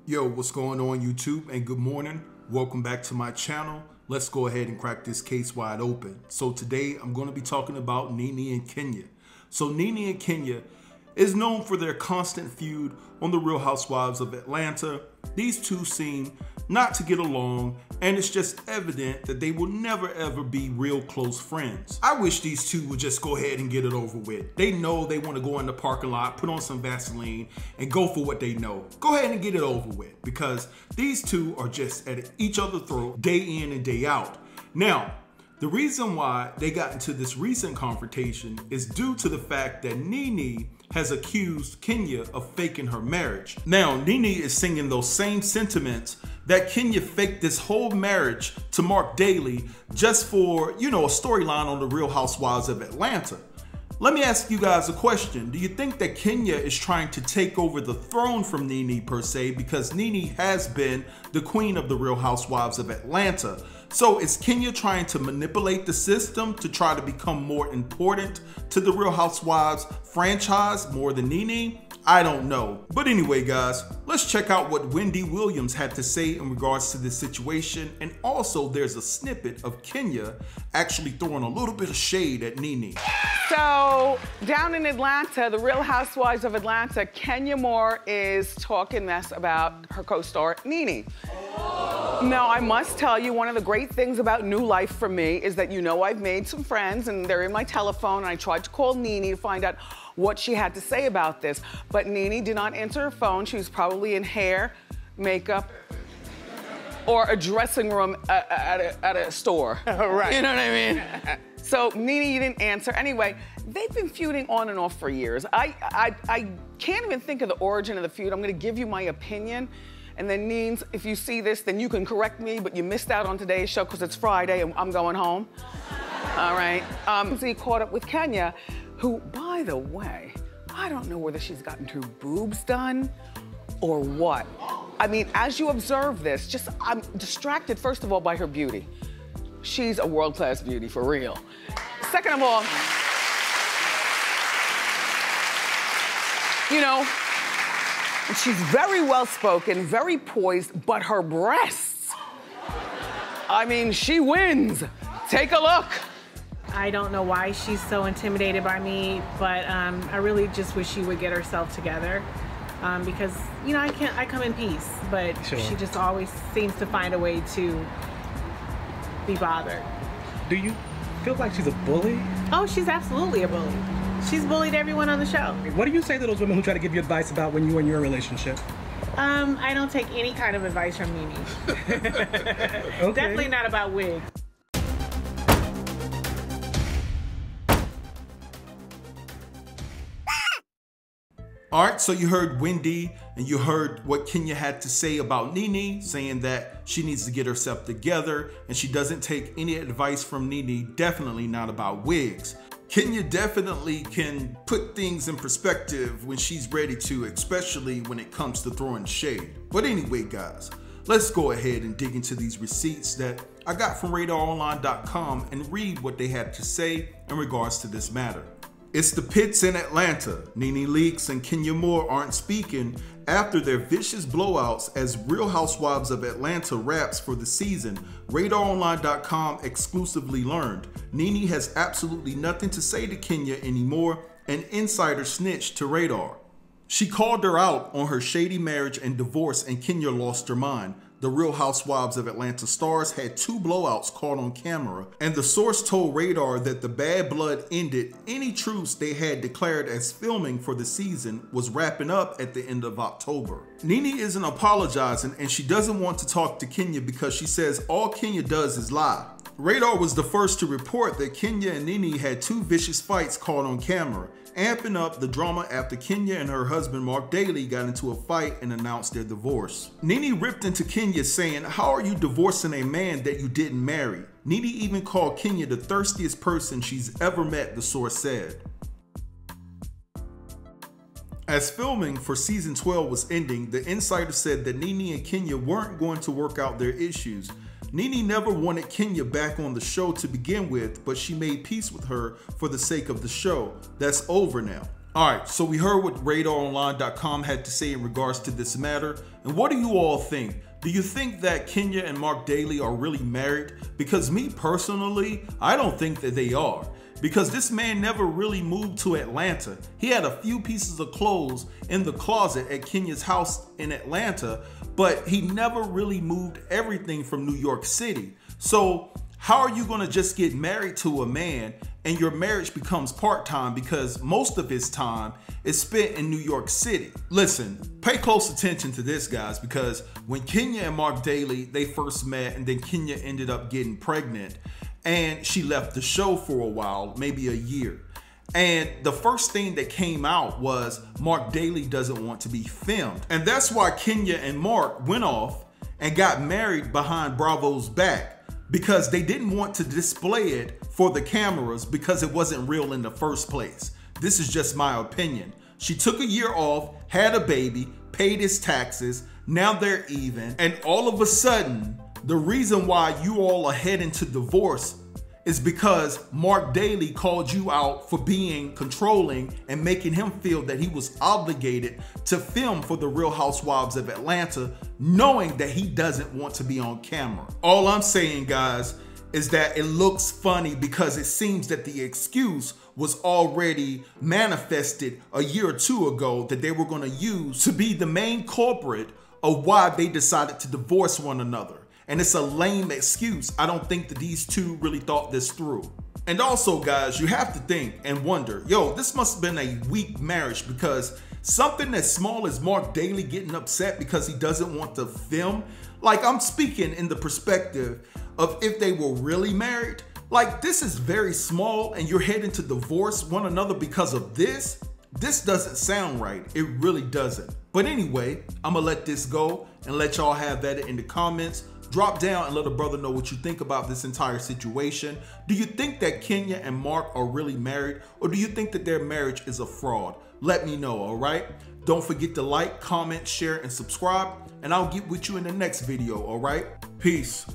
Yo, what's going on YouTube, and good morning. Welcome back to my channel. Let's go ahead and crack this case wide open. So today I'm going to be talking about Nene and Kenya. So Nene and Kenya is known for their constant feud on the Real Housewives of Atlanta. These two seem not to get along, and it's just evident that they will never ever be real close friends. I wish these two would just go ahead and get it over with. They know they want to go in the parking lot, put on some Vaseline, and go for what they know. Go ahead and get it over with, because these two are just at each other's throat day in and day out. Now, the reason why they got into this recent confrontation is due to the fact that Nene has accused Kenya of faking her marriage. Now, Nene is singing those same sentiments that Kenya faked this whole marriage to Mark Daly just for, a storyline on the Real Housewives of Atlanta. Let me ask you guys a question. Do you think that Kenya is trying to take over the throne from Nene per se, because Nene has been the queen of the Real Housewives of Atlanta? So is Kenya trying to manipulate the system to try to become more important to the Real Housewives franchise more than Nene? I don't know. But anyway, guys, let's check out what Wendy Williams had to say in regards to this situation. And also there's a snippet of Kenya actually throwing a little bit of shade at Nene. So down in Atlanta, the Real Housewives of Atlanta, Kenya Moore is talking mess about her co-star Nene. Now, I must tell you, one of the great things about new life for me is that I've made some friends and they're in my telephone, and I tried to call Nene to find out what she had to say about this. But Nene did not answer her phone. She was probably in hair, makeup, or a dressing room at a store. Right. You know what I mean? So Nene, you didn't answer. Anyway, they've been feuding on and off for years. I can't even think of the origin of the feud. I'm gonna give you my opinion. And then Nene, if you see this, then you can correct me, but you missed out on today's show because it's Friday and I'm going home. All right. So he caught up with Kenya, who, by the way, I don't know whether she's gotten her boobs done or what. I mean, as you observe this, I'm distracted, first of all, by her beauty. She's a world-class beauty, for real. Second of all, she's very well-spoken, very poised, but her breasts, I mean, she wins. Take a look. I don't know why she's so intimidated by me, but I really just wish she would get herself together, because, I come in peace, but Sure. She just always seems to find a way to be bothered. Do you feel like she's a bully? Oh, she's absolutely a bully. She's bullied everyone on the show. What do you say to those women who try to give you advice about when you and your relationship? I don't take any kind of advice from Nene. Okay. Definitely not about wigs. All right, so you heard Wendy and you heard what Kenya had to say about Nene, saying that she needs to get herself together and she doesn't take any advice from Nene, definitely not about wigs. Kenya definitely can put things in perspective when she's ready to, especially when it comes to throwing shade. But anyway, guys, let's go ahead and dig into these receipts that I got from RadarOnline.com and read what they had to say in regards to this matter. It's the pits in Atlanta. Nene Leakes and Kenya Moore aren't speaking after their vicious blowouts as Real Housewives of Atlanta wraps for the season. RadarOnline.com exclusively learned Nene has absolutely nothing to say to Kenya anymore, an insider snitched to Radar. She called her out on her shady marriage and divorce, and Kenya lost her mind. The Real Housewives of Atlanta stars had 2 blowouts caught on camera, and the source told Radar that the bad blood ended any truce they had declared as filming for the season was wrapping up at the end of October. Nene isn't apologizing, and she doesn't want to talk to Kenya because she says all Kenya does is lie. Radar was the first to report that Kenya and Nene had 2 vicious fights caught on camera, amping up the drama after Kenya and her husband Mark Daly got into a fight and announced their divorce. Nene ripped into Kenya saying, "How are you divorcing a man that you didn't marry?" Nene even called Kenya the thirstiest person she's ever met, the source said. As filming for season 12 was ending, the insider said that Nene and Kenya weren't going to work out their issues. Nene never wanted Kenya back on the show to begin with, but she made peace with her for the sake of the show. That's over now. All right, so we heard what RadarOnline.com had to say in regards to this matter. And what do you all think? Do you think that Kenya and Mark Daly are really married? Because me personally, I don't think that they are. Because this man never really moved to Atlanta. He had a few pieces of clothes in the closet at Kenya's house in Atlanta, but he never really moved everything from New York City. So how are you gonna just get married to a man and your marriage becomes part-time because most of his time is spent in New York City? Listen, pay close attention to this, guys, because when Kenya and Mark Daly, they first met, and then Kenya ended up getting pregnant, and she left the show for a while, maybe a year. And the first thing that came out was Mark Daly doesn't want to be filmed. And that's why Kenya and Mark went off and got married behind Bravo's back, because they didn't want to display it for the cameras because it wasn't real in the first place. This is just my opinion. She took a year off, had a baby, paid his taxes, now they're even, and all of a sudden, the reason why you all are heading to divorce is because Mark Daly called you out for being controlling and making him feel that he was obligated to film for the Real Housewives of Atlanta, knowing that he doesn't want to be on camera. All I'm saying, guys, is that it looks funny because it seems that the excuse was already manifested a year or two ago that they were going to use to be the main culprit of why they decided to divorce one another. And it's a lame excuse. I don't think that these two really thought this through. And also, guys, you have to think and wonder, yo, this must have been a weak marriage, because something as small as Mark Daly getting upset because he doesn't want to film, like, I'm speaking in the perspective of if they were really married, like, this is very small and you're heading to divorce one another because of this. This doesn't sound right. It really doesn't. But anyway, I'm gonna let this go and let y'all have that in the comments. Drop down and let a brother know what you think about this entire situation. Do you think that Kenya and Mark are really married, or do you think that their marriage is a fraud? Let me know, all right? Don't forget to like, comment, share, and subscribe, and I'll get with you in the next video, all right? Peace.